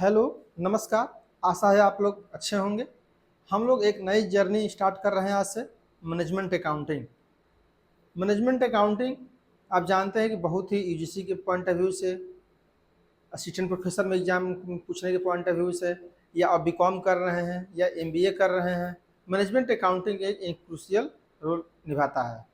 Hello, नमस्कार। आशा है आप लोग अच्छे होंगे। हम लोग एक नई जर्नी स्टार्ट कर रहे हैं आज से, मैनेजमेंट अकाउंटिंग। मैनेजमेंट अकाउंटिंग आप जानते हैं कि बहुत ही यूजीसी के पॉइंट ऑफ व्यू से, असिस्टेंट प्रोफेसर में एग्जाम पूछने के पॉइंट ऑफ व्यू से, या आप बीकॉम कर रहे हैं या एमबीए कर रहे हैं, मैनेजमेंट अकाउंटिंग एक क्रूशियल रोल निभाता है।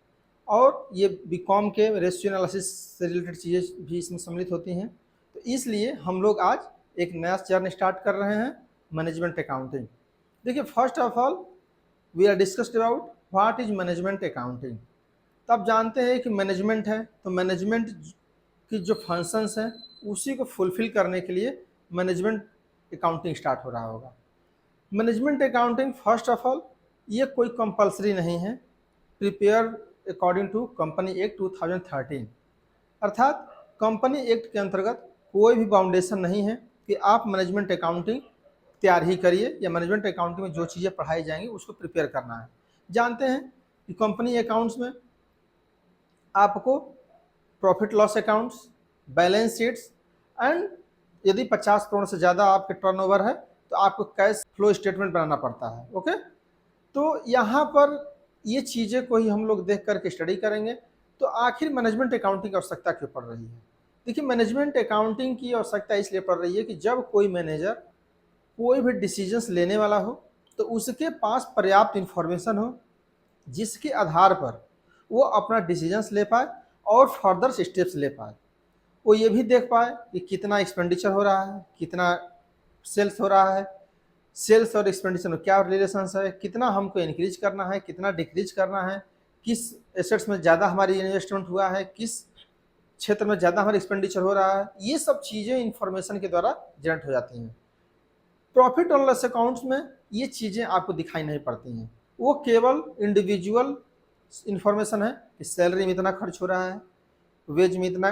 और ये बीकॉम के रेशियो एनालिसिस से रिलेटेड चीज़ें भी इसमें सम्मिलित होती हैं। तो इसलिए हम लोग आज एक नया जर्नी स्टार्ट कर रहे हैं, मैनेजमेंट अकाउंटिंग। देखिए, first of all we are discussed about what is management accounting. तो आप जानते हैं कि मैनेजमेंट है, तो मैनेजमेंट की जो फंक्शंस हैं उसी को फुलफिल करने के लिए मैनेजमेंट अकाउंटिंग स्टार्ट हो रहा होगा। Management accounting first of all ये कोई कंपलसरी नहीं है, prepare according to company act 2013। अर्थात कंपनी एक्ट के अंतर्गत कोई भी बाउंडेशन नहीं है कि आप मैनेजमेंट अकाउंटिंग तैयार ही करिए, या मैनेजमेंट अकाउंटिंग में जो चीज़ें पढ़ाई जाएंगी उसको प्रिपेयर करना है। जानते हैं कि कंपनी अकाउंट्स में आपको profit loss accounts, balance sheets and यदि 50 करोड़ से ज़्यादा आपके टर्नओवर है तो आपको कैश फ्लो स्टेटमेंट बनाना पड़ता है। ओके, तो यहाँ पर ये चीज़ें को ही हम लोग देख करके स्टडी करेंगे। तो आखिर मैनेजमेंट अकाउंटिंग की आवश्यकता क्यों पड़ रही है? देखिए, मैनेजमेंट अकाउंटिंग की आवश्यकता इसलिए पड़ रही है कि जब कोई मैनेजर कोई भी डिसीजंस लेने वाला हो तो उसके पास पर्याप्त इंफॉर्मेशन हो जिसके आधार पर वो अपना डिसीजंस ले पाए और फर्दर स्टेप्स ले पाए। वो ये भी देख पाए कि कितना एक्सपेंडिचर हो रहा है, कितना सेल्स हो रहा है, सेल्स और एक्सपेंडिचर में क्या रिलेशन है, कितना हमको इंक्रीज करना है, कितना डिक्रीज करना है, किस एसेट्स में ज़्यादा हमारी इन्वेस्टमेंट हुआ है, किस क्षेत्र में ज़्यादा हमारा एक्सपेंडिचर हो रहा है। ये सब चीज़ें इंफॉर्मेशन के द्वारा जनरेट हो जाती हैं। प्रॉफिट और लॉस अकाउंट्स में ये चीज़ें आपको दिखाई नहीं पड़ती हैं, वो केवल इंडिविजुअल इंफॉर्मेशन है कि सैलरी में इतना खर्च हो रहा है, वेज में इतना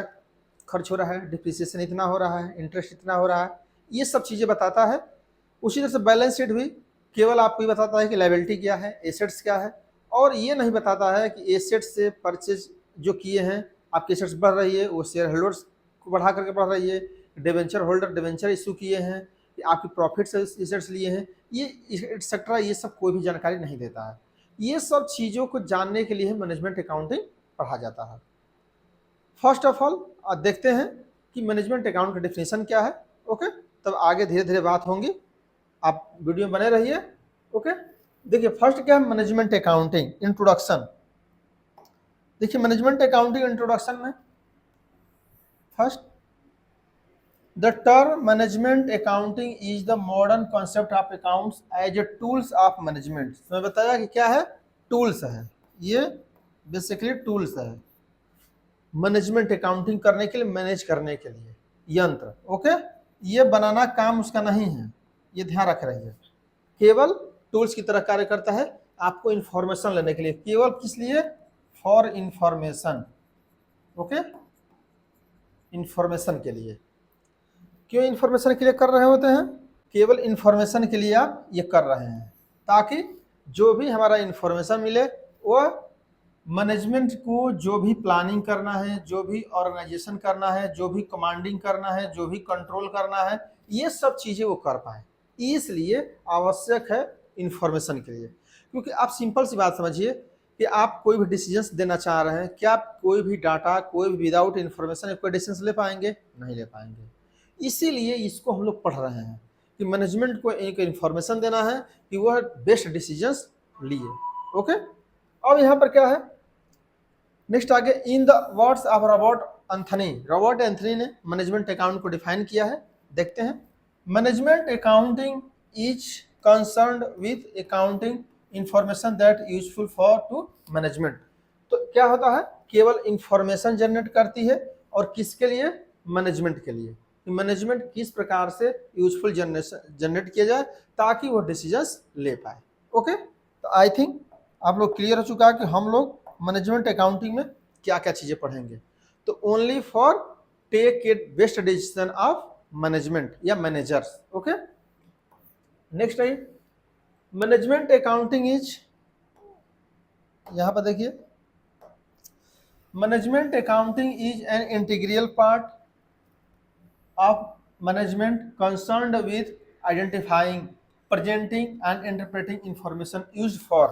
खर्च हो रहा है, डिप्रिसिएशन इतना हो रहा है, इंटरेस्ट इतना हो रहा है, ये सब चीज़ें बताता है। उसी तरह से बैलेंस शीट भी केवल आपको ये बताता है कि लायबिलिटी क्या है, एसेट्स क्या है, और ये नहीं बताता है कि एसेट्स से परचेज जो किए हैं, आपकी एसेट्स बढ़ रही है, वो शेयर होल्डर्स को बढ़ा करके बढ़ रही है, डिवेंचर होल्डर डिवेंचर इशू किए हैं, आपकी प्रॉफिट से एसेट्स लिए हैं, ये एक्सेट्रा, ये सब कोई भी जानकारी नहीं देता है। ये सब चीज़ों को जानने के लिए मैनेजमेंट अकाउंटिंग पढ़ा जाता है। फर्स्ट ऑफ ऑल देखते हैं कि मैनेजमेंट अकाउंट का डेफिनेशन क्या है। ओके, तब आगे धीरे धीरे बात होंगी, आप वीडियो में बने रहिए। ओके, देखिए फर्स्ट क्या है मैनेजमेंट अकाउंटिंग इंट्रोडक्शन। देखिए मैनेजमेंट अकाउंटिंग इंट्रोडक्शन में first, the term management accounting is the modern concept of accounts as a tools of management. मैं बताया कि क्या है, टूल्स है, ये बेसिकली टूल्स है मैनेजमेंट अकाउंटिंग करने के लिए, मैनेज करने के लिए यंत्र। ओके, ये बनाना काम उसका नहीं है, ये ध्यान रख रही है, केवल टूल्स की तरह कार्य करता है आपको इंफॉर्मेशन लेने के लिए। केवल किस लिए? For information. ओके, इंफॉर्मेशन के लिए। क्यों इंफॉर्मेशन के लिए कर रहे होते हैं? केवल इंफॉर्मेशन के लिए आप ये कर रहे हैं, ताकि जो भी हमारा इंफॉर्मेशन मिले वो मैनेजमेंट को जो भी प्लानिंग करना है, जो भी ऑर्गेनाइजेशन करना है, जो भी कमांडिंग करना है, जो भी कंट्रोल करना है, ये सब चीज़ें वो कर पाए। इसलिए आवश्यक है इंफॉर्मेशन के लिए। क्योंकि आप सिंपल सी बात समझिए कि आप कोई भी डिसीजंस देना चाह रहे हैं, क्या आप कोई भी डाटा, कोई भी विदाउट इंफॉर्मेशन कोई डिसीजंस ले पाएंगे? नहीं ले पाएंगे। इसीलिए इसको हम लोग पढ़ रहे हैं कि मैनेजमेंट को एक इंफॉर्मेशन देना है कि वह बेस्ट डिसीजंस लिए। ओके, अब यहाँ पर क्या है नेक्स्ट आगे, in the words of Robert Anthony. Robert Anthony ने मैनेजमेंट अकाउंट को डिफाइन किया है, देखते हैं। Management accounting is concerned with accounting information that useful for to management. तो क्या होता है, केवल इंफॉर्मेशन जनरेट करती है, और किसके लिए? मैनेजमेंट के लिए। मैनेजमेंट किस प्रकार से यूजफुल जनरेट किया जाए ताकि वो डिसीजंस ले पाए। ओके, तो आई थिंक आप लोग क्लियर हो चुका है कि हम लोग मैनेजमेंट अकाउंटिंग में क्या क्या चीजें पढ़ेंगे। तो only for take it best decision of management या मैनेजर्स। ओके, नेक्स्ट है मैनेजमेंट अकाउंटिंग इज, यहां पर देखिए, management accounting is an integral part of management concerned with identifying, presenting and interpreting information used for.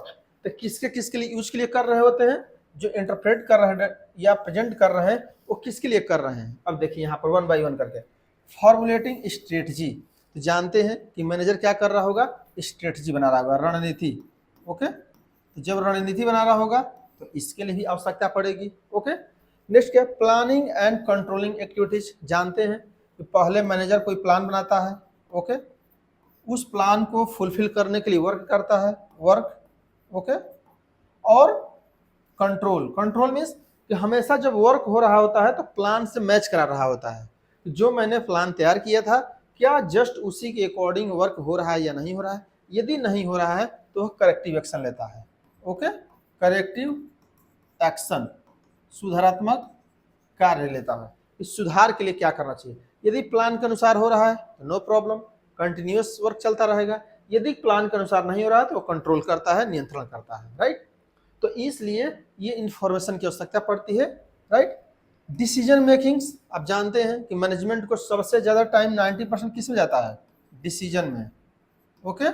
तो किसके किसके लिए use के लिए कर रहे होते हैं? जो इंटरप्रेट कर रहे हैं या प्रेजेंट कर रहे हैं वो किसके लिए कर रहे हैं? अब देखिए यहाँ पर वन बाय वन करके। फॉर्मुलेटिंग स्ट्रेटजी, तो जानते हैं कि मैनेजर क्या कर रहा होगा? स्ट्रेटजी बना रहा होगा, रणनीति। ओके, तो जब रणनीति बना रहा होगा तो इसके लिए भी आवश्यकता पड़ेगी। ओके, नेक्स्ट क्या? Planning and controlling activities. जानते हैं कि पहले मैनेजर कोई प्लान बनाता है, ओके, उस प्लान को फुलफिल करने के लिए वर्क करता है, वर्क, ओके, और कंट्रोल, कंट्रोल मीन्स कि हमेशा जब वर्क हो रहा होता है तो प्लान से मैच करा रहा होता है। जो मैंने प्लान तैयार किया था क्या जस्ट उसी के अकॉर्डिंग वर्क हो रहा है या नहीं हो रहा है? यदि नहीं हो रहा है तो वह करेक्टिव एक्शन लेता है। ओके, करेक्टिव एक्शन, सुधारात्मक कार्य लेता है। इस सुधार के लिए क्या करना चाहिए? यदि प्लान के अनुसार हो रहा है तो नो प्रॉब्लम, कंटिन्यूअस वर्क चलता रहेगा। यदि प्लान के अनुसार नहीं हो रहा है तो वो कंट्रोल करता है, नियंत्रण करता है, राइट। तो इसलिए ये इंफॉर्मेशन की आवश्यकता पड़ती है, राइट। डिसीजन मेकिंग्स, आप जानते हैं कि मैनेजमेंट को सबसे ज्यादा टाइम 90% किस में जाता है? डिसीजन में। ओके,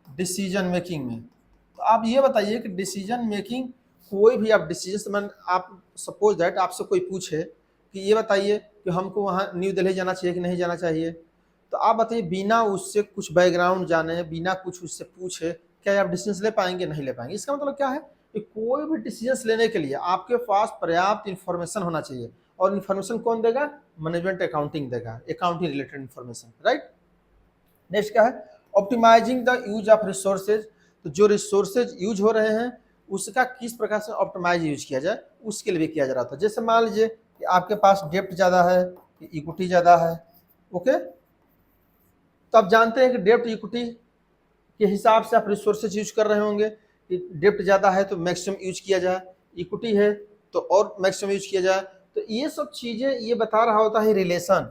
डिसीजन मेकिंग में। तो आप ये बताइए कि डिसीजन मेकिंग, कोई भी आप डिसीजन, आप सपोज दैट आपसे कोई पूछे कि ये बताइए कि हमको वहाँ न्यू दिल्ली जाना चाहिए कि नहीं जाना चाहिए, तो आप बताइए बिना उससे कुछ बैकग्राउंड जाने, बिना कुछ उससे पूछे क्या आप डिसीजन ले पाएंगे? नहीं ले पाएंगे। इसका मतलब क्या है कि कोई भी डिसीजन लेने के लिए आपके पास पर्याप्त इंफॉर्मेशन होना चाहिए। और इंफॉर्मेशन कौन देगा? मैनेजमेंट अकाउंटिंग देगा, accounting related information, right. Next क्या है? Optimising the use of resources. तो जो रिसोर्सेज यूज हो रहे हैं उसका किस प्रकार से ऑप्टिमाइज यूज किया जाए, उसके लिए भी किया जा रहा था। जैसे मान लीजिए कि आपके पास डेप्ट ज़्यादा है, इक्विटी ज़्यादा है, ओके, तो आप जानते हैं कि डेप्ट इक्विटी के हिसाब से आप रिसोर्सेज यूज कर रहे होंगे कि डेप्ट ज़्यादा है तो मैक्सिमम यूज किया जाए, इक्विटी है तो और मैक्सिमम यूज किया जाए। तो ये सब चीज़ें ये बता रहा होता है रिलेशन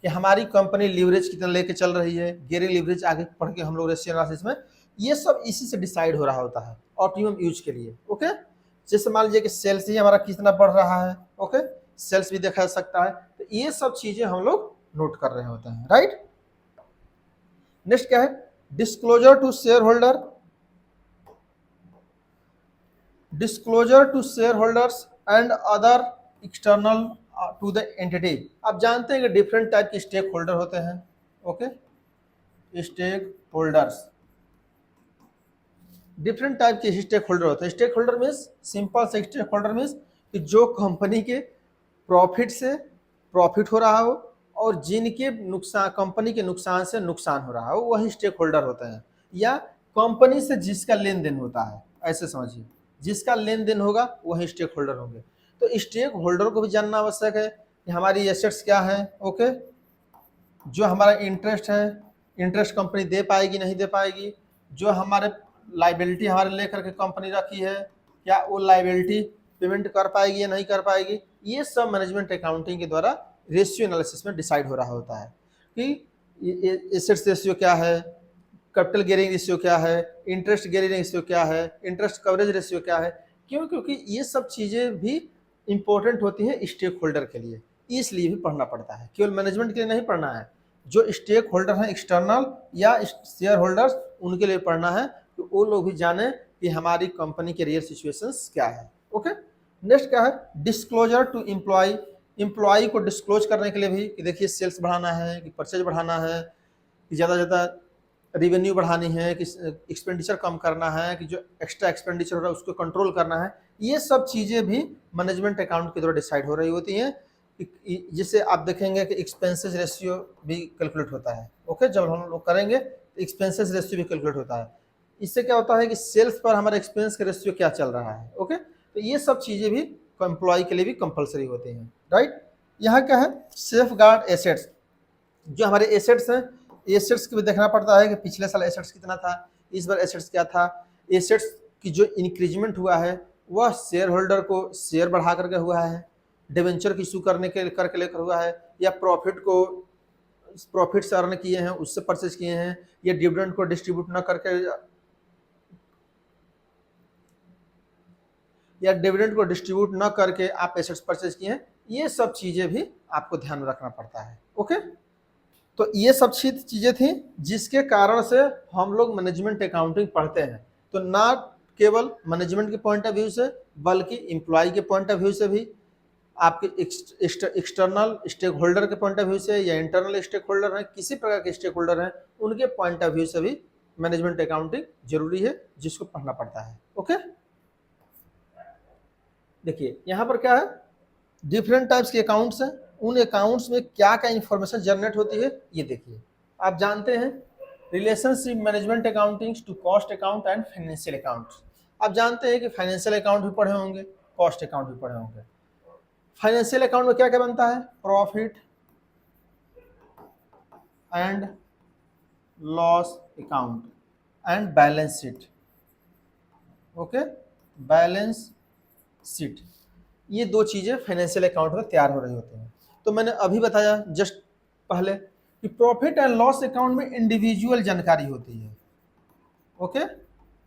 कि हमारी कंपनी लीवरेज कितना लेके चल रही है, गेयरिंग लीवरेज आगे पढ़ के हम लोग रेशियो एनालिसिस में, ये सब इसी से डिसाइड हो रहा होता है ऑप्टिमम यूज के लिए। ओके, जैसे मान लीजिए कि सेल्स ही हमारा कितना बढ़ रहा है, ओके, सेल्स भी देखा जा सकता है। तो ये सब चीजें हम लोग नोट कर रहे होते हैं, राइट। नेक्स्ट क्या है? Disclosure to shareholder, disclosure to shareholders and other external to the entity. आप जानते हैं कि डिफरेंट टाइप के स्टेक होल्डर होते हैं, okay, stakeholders, different type के स्टेक होल्डर होते हैं। स्टेक होल्डर मीन्स, सिंपल से स्टेक होल्डर मीन्स कि जो कंपनी के प्रॉफिट से प्रॉफिट हो रहा हो और जिनके नुकसान, कंपनी के नुकसान से नुकसान हो रहा हो, वही स्टेक होल्डर होते हैं। या कंपनी से जिसका लेन देन होता है, ऐसे समझिए, जिसका लेन देन होगा वही स्टेक होल्डर होंगे। तो स्टेक होल्डर को भी जानना आवश्यक है कि हमारी एसेट्स क्या है, ओके, जो हमारा इंटरेस्ट है, इंटरेस्ट कंपनी दे पाएगी नहीं दे पाएगी, जो हमारे लाइबिलिटी हमारे लेकर के कंपनी रखी है क्या वो लाइबिलिटी पेमेंट कर पाएगी या नहीं कर पाएगी, ये सब मैनेजमेंट अकाउंटिंग के द्वारा रेशियो एनालिसिस में डिसाइड हो रहा होता है कि एसेट्स रेशियो क्या है, कैपिटल गियरिंग रेशियो क्या है, इंटरेस्ट गियरिंग रेशियो क्या है, इंटरेस्ट कवरेज रेशियो क्या है। क्यों? क्योंकि ये सब चीज़ें भी इंपॉर्टेंट होती हैं स्टेक होल्डर के लिए, इसलिए भी पढ़ना पड़ता है, केवल मैनेजमेंट के लिए नहीं पढ़ना है। जो स्टेक होल्डर हैं एक्सटर्नल या शेयर होल्डर्स, उनके लिए पढ़ना है कि वो लोग भी जाने कि हमारी कंपनी के रियल सिचुएशंस क्या है। ओके, नेक्स्ट क्या है? डिस्क्लोजर टू एम्प्लॉय, एम्प्लॉय को डिस्क्लोज करने के लिए भी कि देखिए सेल्स बढ़ाना है कि परचेज बढ़ाना है कि ज़्यादा ज़्यादा रिवेन्यू बढ़ानी है कि एक्सपेंडिचर कम करना है कि जो एक्स्ट्रा एक्सपेंडिचर हो रहा है उसको कंट्रोल करना है, ये सब चीज़ें भी मैनेजमेंट अकाउंट के द्वारा डिसाइड हो रही होती हैं। जिससे आप देखेंगे कि एक्सपेंसेस रेशियो भी कैलकुलेट होता है। ओके, जब हम लोग करेंगे तो एक्सपेंसेस रेशियो भी कैलकुलेट होता है। इससे क्या होता है कि सेल्स पर हमारा एक्सपेंस का रेशियो क्या चल रहा है। ओके, तो ये सब चीज़ें भी एम्प्लॉय के लिए भी कंपलसरी होती हैं, राइट। यहाँ क्या है? सेफ गार्ड एसेट्स, जो हमारे एसेट्स हैं, एसेट्स को भी देखना पड़ता है कि पिछले साल एसेट्स कितना था, इस बार एसेट्स क्या था। एसेट्स की जो इंक्रीजमेंट हुआ है वह शेयर होल्डर को शेयर बढ़ा करके हुआ है, डिवेंचर की इशू करने के करके लेकर हुआ है, या प्रॉफिट को प्रॉफिट से अर्न किए हैं उससे परचेज किए हैं, या डिविडेंड को डिस्ट्रीब्यूट न करके या डिविडेंड को डिस्ट्रीब्यूट न करके आप एसेट्स परचेज किए हैं। ये सब चीज़ें भी आपको ध्यान में रखना पड़ता है। ओके, तो ये सब चीज़ें थी जिसके कारण से हम लोग मैनेजमेंट अकाउंटिंग पढ़ते हैं। तो ना केवल मैनेजमेंट के पॉइंट ऑफ व्यू से बल्कि एम्प्लॉय के पॉइंट ऑफ व्यू से भी, आपके एक्सटर्नल स्टेक होल्डर के पॉइंट ऑफ व्यू से या इंटरनल स्टेक होल्डर हैं, किसी प्रकार के स्टेक होल्डर हैं, उनके पॉइंट ऑफ व्यू से भी मैनेजमेंट अकाउंटिंग जरूरी है, जिसको पढ़ना पड़ता है। ओके, देखिए यहाँ पर क्या है, डिफरेंट टाइप्स के अकाउंट्स हैं, उन अकाउंट्स में क्या क्या इंफॉर्मेशन जनरेट होती है ये देखिए। आप जानते हैं relationship management accounting to cost account and financial account. आप जानते हैं कि फाइनेंशियल अकाउंट भी पढ़े होंगे, कॉस्ट अकाउंट भी पढ़े होंगे। फाइनेंशियल अकाउंट में क्या क्या बनता है, profit and loss account and balance sheet. Okay, balance sheet, ये दो चीजें फाइनेंशियल अकाउंट में तैयार हो रही होती हैं। तो मैंने अभी बताया जस्ट पहले कि प्रॉफिट एंड लॉस अकाउंट में इंडिविजुअल जानकारी होती है। ओके,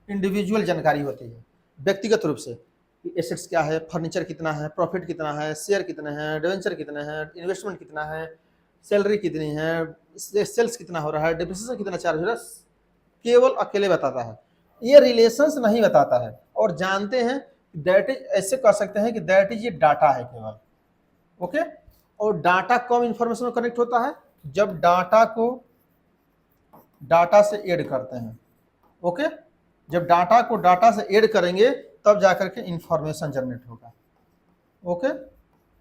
इंडिविजुअल जानकारी होती है व्यक्तिगत रूप से, एसेट्स क्या है, फर्नीचर कितना है, प्रॉफिट कितना है, शेयर कितने हैं, डिवेंचर कितने हैं, इन्वेस्टमेंट कितना है, सैलरी कितनी है, सेल्स कितना हो रहा है, डिप्रिसिएशन कितना चार्ज हो रहा है, केवल अकेले बताता है, ये रिलेशंस नहीं बताता है। और जानते हैं दैट इज, ऐसे कह सकते हैं कि दैट इज ये डाटा है केवल। ओके, और डाटा कब इंफॉर्मेशन में कनेक्ट होता है, जब डाटा को डाटा से ऐड करते हैं। ओके, जब डाटा को डाटा से ऐड करेंगे तब जाकर के इंफॉर्मेशन जनरेट होगा। ओके,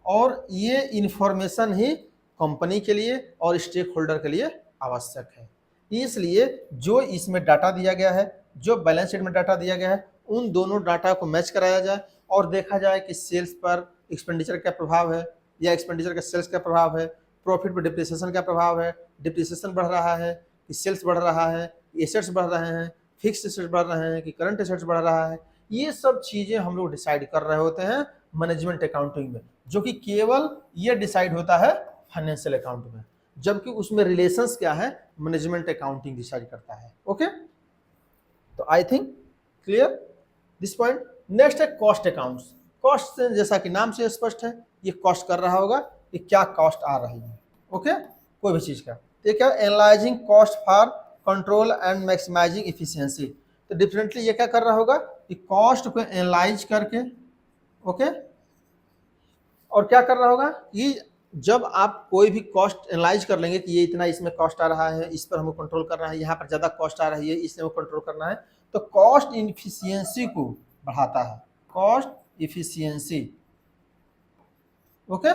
और ये इंफॉर्मेशन ही कंपनी के लिए और स्टेक होल्डर के लिए आवश्यक है। इसलिए जो इसमें डाटा दिया गया है, जो बैलेंस शीट में डाटा दिया गया है, उन दोनों डाटा को मैच कराया जाए और देखा जाए कि सेल्स पर एक्सपेंडिचर का प्रभाव है या एक्सपेंडिचर का सेल्स का प्रभाव है, प्रॉफिट पर डिप्रिसिएशन का प्रभाव है, डिप्रिसिएशन बढ़ रहा है कि सेल्स बढ़ रहा है, एसेट्स बढ़ रहे हैं, फिक्स एसेट्स बढ़ रहे हैं कि करंट एसेट्स बढ़ रहा है। ये सब चीजें हम लोग डिसाइड कर रहे होते हैं मैनेजमेंट अकाउंटिंग में, जो कि केवल ये डिसाइड होता है फाइनेंशियल अकाउंट में, जबकि उसमें रिलेशंस क्या है मैनेजमेंट अकाउंटिंग डिसाइड करता है। ओके, तो I think clear this point. Next है कॉस्ट अकाउंट्स। कॉस्ट से जैसा कि नाम से स्पष्ट है, ये कॉस्ट कर रहा होगा कि क्या कॉस्ट आ रही है। ओके, कोई भी चीज का, तो क्या analysing cost for control and maximising efficiency. तो डिफरेंटली ये क्या कर रहा होगा कि कॉस्ट को एनालाइज करके, ओके, और क्या कर रहा होगा कि जब आप कोई भी कॉस्ट एनालाइज कर लेंगे कि ये इतना इसमें कॉस्ट आ रहा है, इस पर हमको कंट्रोल करना है, यहाँ पर ज़्यादा कॉस्ट आ रही है, इसमें कंट्रोल करना है, तो कॉस्ट इफिशियंसी को बढ़ाता है, cost efficiency. Okay,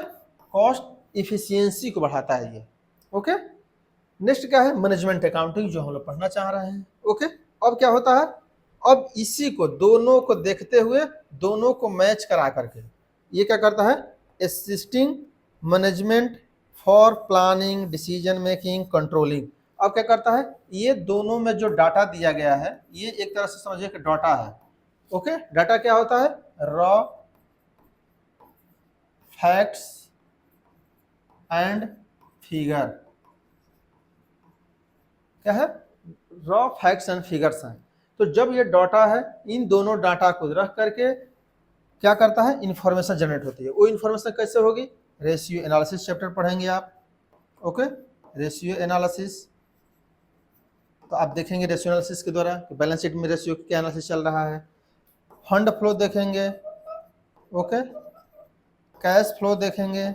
cost efficiency को बढ़ाता है ये। ओके, नेक्स्ट क्या है मैनेजमेंट अकाउंटिंग, जो हम लोग पढ़ना चाह रहे हैं। ओके, अब क्या होता है, अब इसी को दोनों को देखते हुए, दोनों को मैच करा करके ये क्या करता है, assisting management for planning, decision making, controlling. अब क्या करता है, ये दोनों में जो डाटा दिया गया है, ये एक तरह से समझिए कि डाटा है। ओके, डाटा क्या होता है, रॉ फैक्ट्स एंड फिगर। क्या है, रॉ फैक्ट्स एंड फिगर्स हैं। तो जब ये डाटा है, इन दोनों डाटा को रख करके क्या करता है, इंफॉर्मेशन जनरेट होती है। वो इंफॉर्मेशन कैसे होगी, रेशियो एनालिसिस चैप्टर पढ़ेंगे आप। ओके, रेशियो एनालिसिस, तो आप देखेंगे रेशियो एनालिसिस के द्वारा कि बैलेंस शीट में रेशियो क्या एनालिसिस चल रहा है। फंड फ्लो देखेंगे, ओके, कैश फ्लो देखेंगे।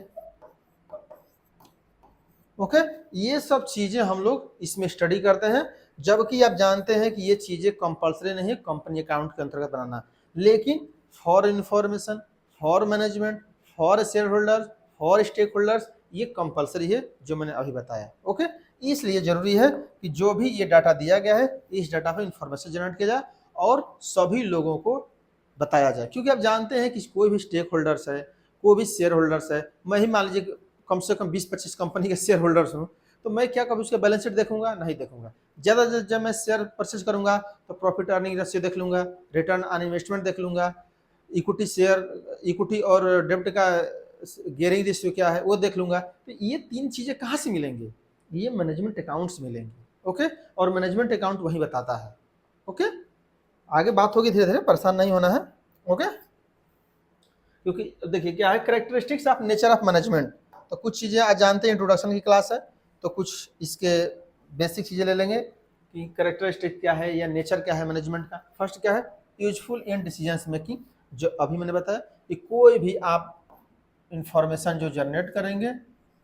ओके, ये सब चीजें हम लोग इसमें स्टडी करते हैं, जबकि आप जानते हैं कि ये चीजें कंपलसरी नहीं है कंपनी अकाउंट के अंतर्गत बनाना, लेकिन for information, for management, for shareholders, for stakeholders, ये कंपलसरी है जो मैंने अभी बताया। ओके, इसलिए जरूरी है कि जो भी ये डाटा दिया गया है, इस डाटा पर इंफॉर्मेशन जनरेट किया जाए और सभी लोगों को बताया जाए, क्योंकि आप जानते हैं कि कोई भी स्टेक होल्डर्स है, कोई भी शेयर होल्डर्स है, मैं ही मान लीजिए कम से कम 20-25 कंपनी के शेयर होल्डर्स हूँ, तो मैं क्या कभी उसका बैलेंस शीट देखूंगा, नहीं देखूंगा। ज़्यादा जब मैं शेयर परचेज करूंगा तो प्रॉफिट अर्निंग रेशियो देख लूंगा, रिटर्न ऑन इन्वेस्टमेंट देख लूंगा, इक्विटी शेयर, इक्विटी और डेब्ट का गियरिंग रेशियो क्या है वो देख लूंगा। तो ये तीन चीज़ें कहाँ से मिलेंगी, ये मैनेजमेंट अकाउंट्स मिलेंगे। ओके, और मैनेजमेंट अकाउंट वही बताता है। ओके, आगे बात होगी धीरे धीरे, परेशान नहीं होना है। ओके, क्योंकि देखिए क्या है, characteristics of nature of management, तो कुछ चीज़ें आज जानते हैं, इंट्रोडक्शन की क्लास है, तो कुछ इसके बेसिक चीज़ें ले लेंगे कि कैरेक्टरिस्टिक क्या है या नेचर क्या है मैनेजमेंट का। फर्स्ट क्या है, यूजफुल इन डिसीजंस मेकिंग, जो अभी मैंने बताया कि कोई भी आप इंफॉर्मेशन जो जनरेट करेंगे,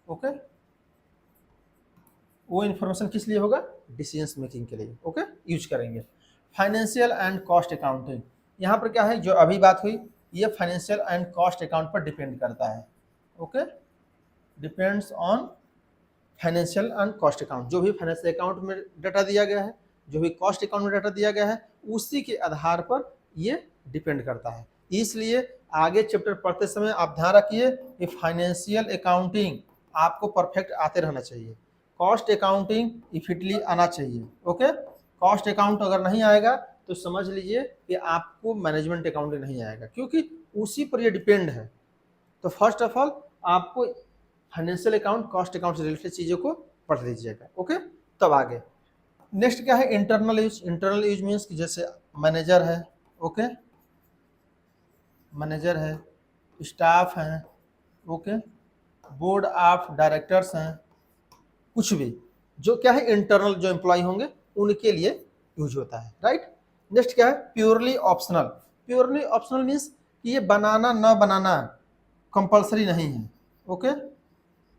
ओके, वो इंफॉर्मेशन किस लिए होगा, डिसीजंस मेकिंग के लिए, ओके, यूज करेंगे। फाइनेंशियल एंड कॉस्ट अकाउंटिंग, यहाँ पर क्या है जो अभी बात हुई ये फाइनेंशियल एंड कॉस्ट अकाउंट पर डिपेंड करता है, okay, depends on financial and cost account. जो भी फाइनेंशियल अकाउंट में डाटा दिया गया है, जो भी कॉस्ट अकाउंट में डाटा दिया गया है, उसी के आधार पर ये डिपेंड करता है। इसलिए आगे चैप्टर पढ़ते समय आप ध्यान रखिए कि फाइनेंशियल अकाउंटिंग आपको परफेक्ट आते रहना चाहिए, कॉस्ट अकाउंटिंग इफिटली आना चाहिए, ओके। कॉस्ट अकाउंट अगर नहीं आएगा तो समझ लीजिए कि आपको मैनेजमेंट अकाउंटिंग नहीं आएगा, क्योंकि उसी पर ये डिपेंड है। तो फर्स्ट ऑफ ऑल आपको फाइनेंशियल अकाउंट, कॉस्ट अकाउंट से रिलेटेड चीज़ों को पढ़ लीजिएगा, ओके। तब आगे नेक्स्ट क्या है, internal use. Internal use means कि जैसे मैनेजर है, ओके, मैनेजर है, स्टाफ हैं, ओके, बोर्ड ऑफ डायरेक्टर्स हैं, कुछ भी जो क्या है इंटरनल जो एम्प्लॉय होंगे उनके लिए यूज होता है, राइट। नेक्स्ट क्या है, purely optional. Purely optional means कि ये बनाना न बनाना कंपलसरी नहीं है, ओके,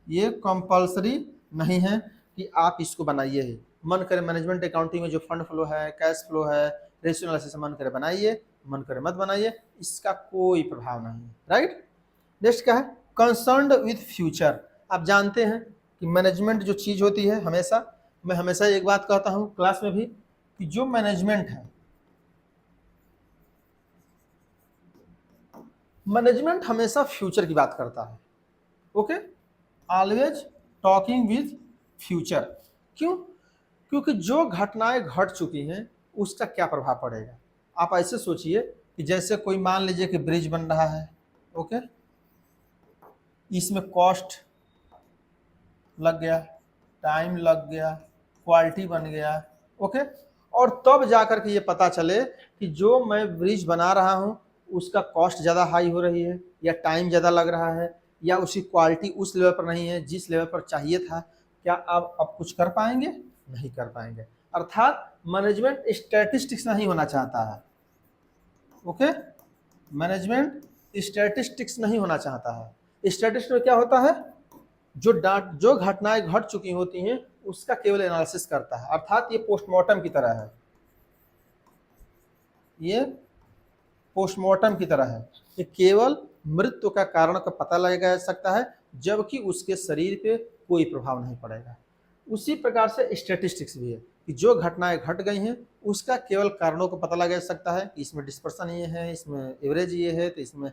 ये कंपलसरी नहीं है कि आप इसको बनाइए ही। मन करे मैनेजमेंट अकाउंटिंग में जो फंड फ्लो है, कैश फ्लो है, रेशियो एनालिसिस मन करे बनाइए, मन करे मत बनाइए, इसका कोई प्रभाव नहीं है, राइट। नेक्स्ट क्या है, कंसर्न्ड विथ फ्यूचर। आप जानते हैं कि मैनेजमेंट जो चीज़ होती है, हमेशा मैं हमेशा एक बात कहता हूँ क्लास में भी कि जो मैनेजमेंट है, मैनेजमेंट हमेशा फ्यूचर की बात करता है, okay, always talking with future. क्यों? क्योंकि जो घटनाएं घट चुकी हैं उसका क्या प्रभाव पड़ेगा। आप ऐसे सोचिए कि जैसे कोई मान लीजिए कि ब्रिज बन रहा है, ओके, इसमें कॉस्ट लग गया, टाइम लग गया, क्वालिटी बन गया, ओके, और तब जाकर के ये पता चले कि जो मैं ब्रिज बना रहा हूँ उसका कॉस्ट ज़्यादा हाई हो रही है, या टाइम ज़्यादा लग रहा है, या उसकी क्वालिटी उस लेवल पर नहीं है जिस लेवल पर चाहिए था। क्या आप अब कुछ कर पाएंगे? नहीं कर पाएंगे। अर्थात मैनेजमेंट स्टैटिस्टिक्स नहीं होना चाहता है, ओके, मैनेजमेंट स्टैटिस्टिक्स नहीं होना चाहता है। स्टैटिस्टिक्स में क्या होता है, जो घटनाएं घट चुकी होती हैं उसका केवल एनालिसिस करता है। अर्थात ये पोस्टमार्टम की तरह है, ये पोस्टमार्टम की तरह है कि केवल मृत्यु का कारण का पता लगाया जा सकता है, जबकि उसके शरीर पे कोई प्रभाव नहीं पड़ेगा। उसी प्रकार से स्टैटिस्टिक्स भी है कि जो घटनाएं घट गई हैं उसका केवल कारणों को पता लगाया जा सकता है कि इसमें डिस्पर्सन ये है, इसमें एवरेज ये है, तो इसमें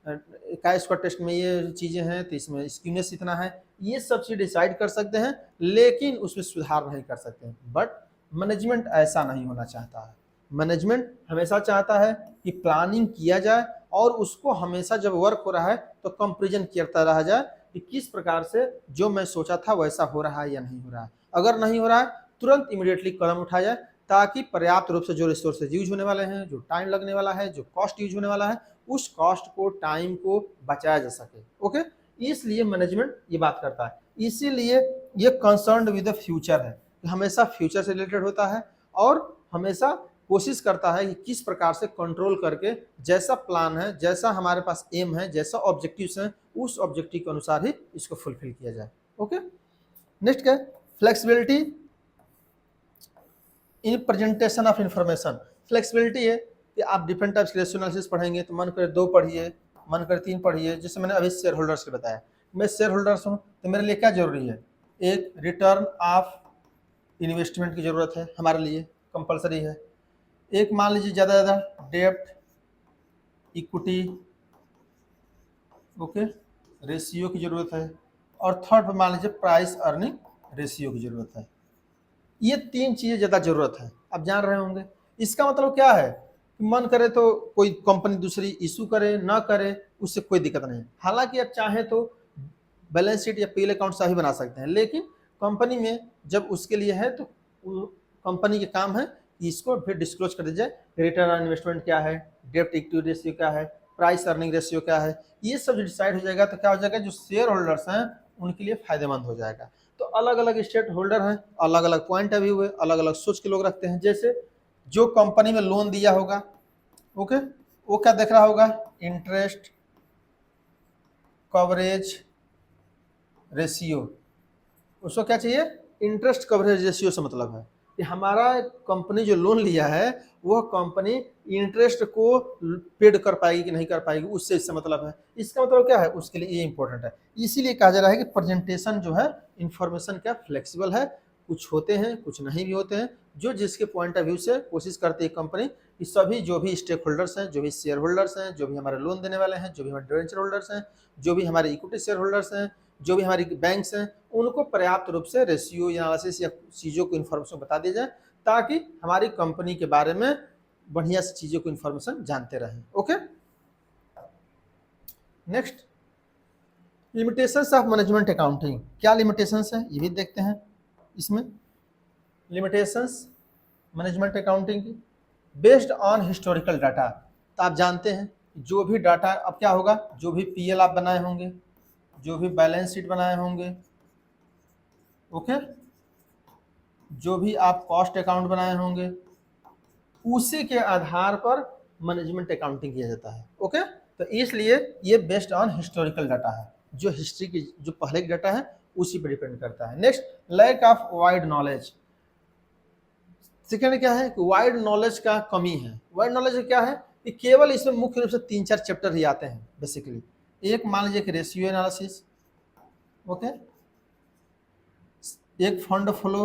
काय स्क्वायर टेस्ट में ये चीज़ें हैं, तो इसमें स्क्यूनेस इतना है, ये सब चीज़ डिसाइड कर सकते हैं, लेकिन उसमें सुधार नहीं कर सकते हैं। बट मैनेजमेंट ऐसा नहीं होना चाहता है। मैनेजमेंट हमेशा चाहता है कि प्लानिंग किया जाए और उसको हमेशा जब वर्क हो रहा है तो कंपेरिजन करता रहा जाए कि किस प्रकार से जो मैं सोचा था वैसा हो रहा है या नहीं हो रहा है। अगर नहीं हो रहा है तुरंत इमीडिएटली कदम उठाया जाए, ताकि पर्याप्त रूप से जो रिसोर्सेज यूज होने वाले हैं, जो टाइम लगने वाला है, जो कॉस्ट यूज होने वाला है, उस कॉस्ट को, टाइम को बचाया जा सके, ओके। इसलिए मैनेजमेंट ये बात करता है, इसीलिए ये कंसर्न्ड विद द फ्यूचर है, हमेशा फ्यूचर से रिलेटेड होता है और हमेशा कोशिश करता है कि किस प्रकार से कंट्रोल करके जैसा प्लान है, जैसा हमारे पास एम है, जैसा ऑब्जेक्टिव्स हैं, उस ऑब्जेक्टिव के अनुसार ही इसको फुलफिल किया जाए, ओके। नेक्स्ट क्या है, flexibility in presentation of information. Flexibility है कि आप डिफरेंट टाइप्स के रेशियो एनालिसिस पढ़ेंगे, तो मन करे 2 पढ़िए, मन करे 3 पढ़िए। जैसे मैंने अभी शेयर होल्डर्स के बताया, मैं शेयर होल्डर्स हूँ तो मेरे लिए क्या जरूरी है, एक रिटर्न ऑफ इन्वेस्टमेंट की ज़रूरत है, हमारे लिए कंपलसरी है। एक मान लीजिए ज़्यादा ज़्यादा डेप्ट इक्विटी, ओके, रेशियो की ज़रूरत है, और थर्ड पर मान लीजिए प्राइस अर्निंग रेशियो की ज़रूरत है। ये 3 चीज़ें ज़्यादा ज़रूरत है, आप जान रहे होंगे। इसका मतलब क्या है, मन करे तो कोई कंपनी दूसरी इशू करे, ना करे, उससे कोई दिक्कत नहीं। हालांकि आप चाहें तो बैलेंस शीट या पीएल अकाउंट सही बना सकते हैं, लेकिन कंपनी में जब उसके लिए है तो कंपनी के काम है कि इसको फिर डिस्क्लोज कर दीजिए, रिटर्न ऑन इन्वेस्टमेंट क्या है, डेप्ट इक्विटी रेशियो क्या है, प्राइस अर्निंग रेशियो क्या है, ये सब जो डिसाइड हो जाएगा तो क्या हो जाएगा, जो शेयर होल्डर्स हैं उनके लिए फायदेमंद हो जाएगा। तो अलग अलग स्टेक होल्डर हैं, अलग अलग पॉइंट ऑफ व्यू है, अलग अलग सोच के लोग रखते हैं। जैसे जो कंपनी में लोन दिया होगा, ओके, वो क्या देख रहा होगा, इंटरेस्ट कवरेज रेशियो, उसको क्या चाहिए, इंटरेस्ट कवरेज रेशियो से मतलब है कि हमारा कंपनी जो लोन लिया है वह कंपनी इंटरेस्ट को पेड कर पाएगी कि नहीं कर पाएगी, उससे इससे मतलब है। इसका मतलब क्या है, उसके लिए ये इंपॉर्टेंट है। इसीलिए कहा जा रहा है कि प्रेजेंटेशन जो है इंफॉर्मेशन क्या फ्लेक्सिबल है, कुछ होते हैं कुछ नहीं भी होते हैं। जो जिसके पॉइंट ऑफ व्यू से कोशिश करती है कंपनी कि सभी जो भी स्टेक होल्डर्स हैं, जो भी शेयर होल्डर्स हैं, जो भी हमारे लोन देने वाले हैं, जो भी हमारे डिवेंचर होल्डर्स हैं, जो भी हमारे इक्विटी शेयर होल्डर्स हैं, जो भी हमारी बैंक्स हैं, उनको पर्याप्त रूप से रेशियो एनालिसिस या चीज़ों को इन्फॉर्मेशन बता दी जाए ताकि हमारी कंपनी के बारे में बढ़िया से चीज़ों को इन्फॉर्मेशन जानते रहें। Okay, next, limitations of management accounting. क्या लिमिटेशंस है ये भी देखते हैं। इसमें लिमिटेशंस मैनेजमेंट अकाउंटिंग की बेस्ड ऑन हिस्टोरिकल डाटा। तो आप जानते हैं जो भी डाटा अब क्या होगा, जो भी पीएल आप बनाए होंगे, जो भी बैलेंस शीट बनाए होंगे, ओके, जो भी आप कॉस्ट अकाउंट बनाए होंगे, उसी के आधार पर मैनेजमेंट अकाउंटिंग किया जाता है। ओके, तो इसलिए ये बेस्ड ऑन हिस्टोरिकल डाटा है, जो हिस्ट्री की जो पहले की डाटा है उसी पर डिपेंड करता है। Next, lack of wide knowledge. Second क्या है कि वाइड नॉलेज का कमी है। वाइड नॉलेज क्या है कि केवल इसमें मुख्य रूप से 3-4 चैप्टर ही आते हैं बेसिकली। एक मान लीजिए कि रेशियो एनालिसिस, ओके, एक फंड फ्लो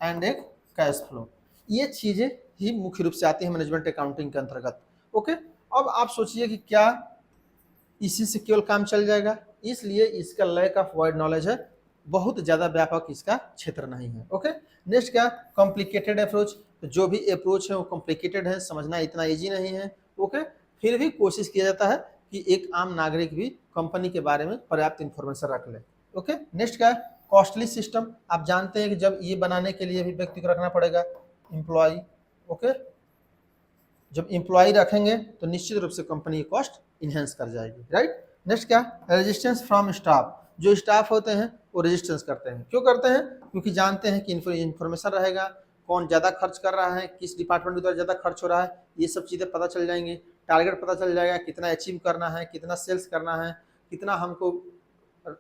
एंड एक कैश फ्लो, ये चीजें ही मुख्य रूप से आती हैं मैनेजमेंट अकाउंटिंग के अंतर्गत। ओके, अब आप सोचिए कि क्या इसी से केवल काम चल जाएगा, इसलिए इसका लैक ऑफ वाइड नॉलेज है, बहुत ज़्यादा व्यापक इसका क्षेत्र नहीं है। ओके, नेक्स्ट क्या, कॉम्प्लिकेटेड अप्रोच। तो जो भी अप्रोच है वो कॉम्प्लिकेटेड है, समझना इतना ईजी नहीं है। ओके, फिर भी कोशिश किया जाता है कि एक आम नागरिक भी कंपनी के बारे में पर्याप्त इंफॉर्मेशन रख ले। ओके, नेक्स्ट क्या है, कॉस्टली सिस्टम। आप जानते हैं कि जब ये बनाने के लिए भी व्यक्ति को रखना पड़ेगा एम्प्लॉय। ओके, जब एम्प्लॉय रखेंगे तो निश्चित रूप से कंपनी की कॉस्ट इन्हेंस कर जाएगी, राइट। नेक्स्ट क्या, रेजिस्टेंस फ्रॉम स्टाफ। जो स्टाफ होते हैं वो रेजिस्टेंस करते हैं, क्यों करते हैं, क्योंकि जानते हैं कि इन्फॉर्मेशन रहेगा, कौन ज़्यादा खर्च कर रहा है, किस डिपार्टमेंट के द्वारा ज़्यादा खर्च हो रहा है, ये सब चीज़ें पता चल जाएंगी। टारगेट पता चल जाएगा, कितना अचीव करना है, कितना सेल्स करना है, कितना हमको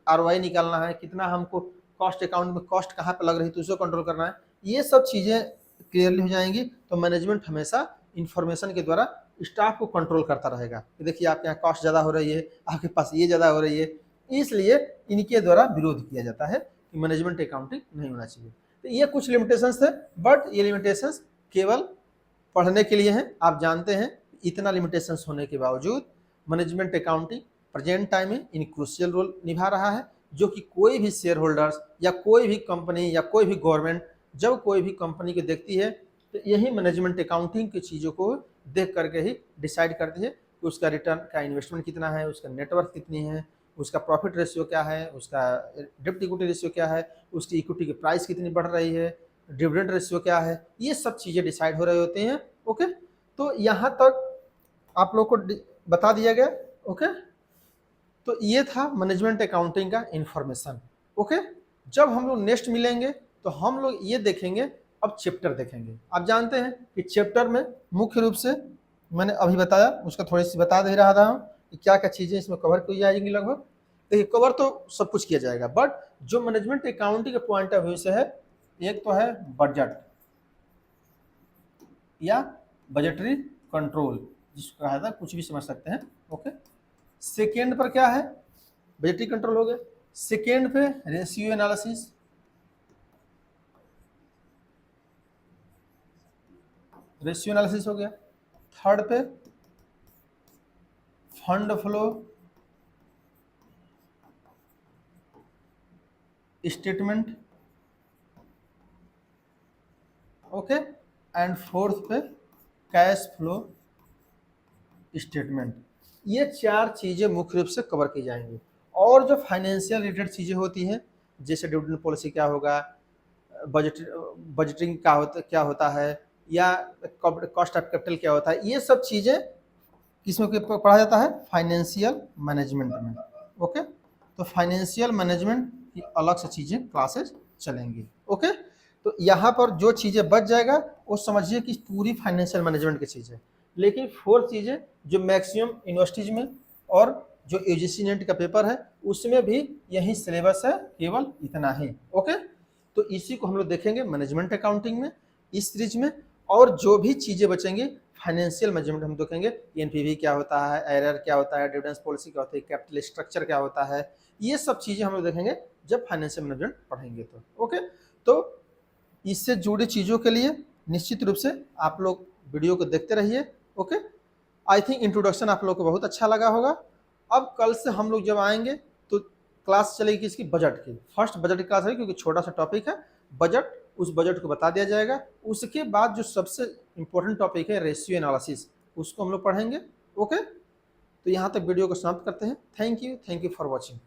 ROI निकालना है, कितना हमको कॉस्ट अकाउंट में कॉस्ट कहाँ पर लग रही है तो उसको कंट्रोल करना है। ये सब चीज़ें क्लियरली हो जाएंगी तो मैनेजमेंट हमेशा इंफॉर्मेशन के द्वारा स्टाफ को कंट्रोल करता रहेगा कि देखिए आपके यहाँ कॉस्ट ज़्यादा हो रही है, आपके पास ये ज़्यादा हो रही है। इसलिए इनके द्वारा विरोध किया जाता है कि मैनेजमेंट अकाउंटिंग नहीं होना चाहिए। तो ये कुछ लिमिटेशंस थे, बट ये लिमिटेशंस केवल पढ़ने के लिए हैं। आप जानते हैं इतना लिमिटेशंस होने के बावजूद मैनेजमेंट अकाउंटिंग प्रेजेंट टाइम में इन क्रूशियल रोल निभा रहा है, जो कि कोई भी शेयर होल्डर्स या कोई भी कंपनी या कोई भी गवर्नमेंट जब कोई भी कंपनी को देखती है तो यही मैनेजमेंट अकाउंटिंग की चीज़ों को देख करके ही डिसाइड करती है कि उसका रिटर्न का इन्वेस्टमेंट कितना है, उसका नेटवर्थ कितनी है, उसका प्रॉफिट रेशियो क्या है, उसका डेब्ट इक्विटी रेशियो क्या है, उसकी इक्विटी की प्राइस कितनी बढ़ रही है, डिविडेंड रेशियो क्या है, ये सब चीज़ें डिसाइड हो रहे होते हैं। ओके, तो यहाँ तक आप लोग को बता दिया गया। ओके, तो ये था मैनेजमेंट अकाउंटिंग का इंफॉर्मेशन। ओके, जब हम लोग नेक्स्ट मिलेंगे तो हम लोग ये देखेंगे, अब चैप्टर देखेंगे। आप जानते हैं कि चैप्टर में मुख्य रूप से मैंने अभी बताया, उसका थोड़ी सी बता दे रहा था कि क्या क्या चीज़ें इसमें कवर की जाएंगी। लगभग देखिए कवर तो सब कुछ किया जाएगा, बट जो मैनेजमेंट अकाउंटिंग के पॉइंट ऑफ व्यू से है, एक तो है बजट या बजटरी कंट्रोल, जिसको कहा था कुछ भी समझ सकते हैं। ओके, सेकेंड पर क्या है, बजटरी कंट्रोल हो गया। सेकेंड पे रेशियो एनालिसिस, रेशियो एनालिसिस हो गया। थर्ड पे fund flow statement, okay, and fourth पे कैश फ्लो स्टेटमेंट। ये चार चीज़ें मुख्य रूप से कवर की जाएंगी। और जो फाइनेंशियल रिलेटेड चीज़ें होती हैं, जैसे डिविडेंड पॉलिसी क्या होगा, बजटिंग क्या होता है, या कॉस्ट ऑफ कैपिटल क्या होता है, ये सब चीज़ें किसमें पढ़ा जाता है, फाइनेंशियल मैनेजमेंट में। ओके, तो फाइनेंशियल मैनेजमेंट कि अलग से चीज़ें क्लासेज चलेंगी। ओके, तो यहाँ पर जो चीज़ें बच जाएगा वो समझिए कि पूरी फाइनेंशियल मैनेजमेंट की चीज़ें, लेकिन 4 चीज़ें जो मैक्सिमम यूनिवर्सिटीज़ में और जो यूजीसी नेट का पेपर है उसमें भी यही सिलेबस है, केवल इतना ही। ओके, तो इसी को हम लोग देखेंगे मैनेजमेंट अकाउंटिंग में, इस सीरीज में। और जो भी चीज़ें बचेंगी फाइनेंशियल मैनेजमेंट हम देखेंगे, एनपीवी क्या होता है, एरर क्या होता है, डिविडेंड पॉलिसी क्या होती है, कैपिटल स्ट्रक्चर क्या होता है, ये सब चीज़ें हम लोग देखेंगे जब फाइनेंशियल मैनेजमेंट पढ़ेंगे तो। ओके, तो इससे जुड़ी चीज़ों के लिए निश्चित रूप से आप लोग वीडियो को देखते रहिए। ओके, आई थिंक इंट्रोडक्शन आप लोग को बहुत अच्छा लगा होगा। अब कल से हम लोग जब आएंगे तो क्लास चलेगी इसकी बजट की, फर्स्ट बजट की क्लास है क्योंकि छोटा सा टॉपिक है बजट, उस बजट को बता दिया जाएगा। उसके बाद जो सबसे इंपॉर्टेंट टॉपिक है रेशियो एनालिसिस, उसको हम लोग पढ़ेंगे। ओके, तो यहाँ तक वीडियो को समाप्त करते हैं। Thank you for watching.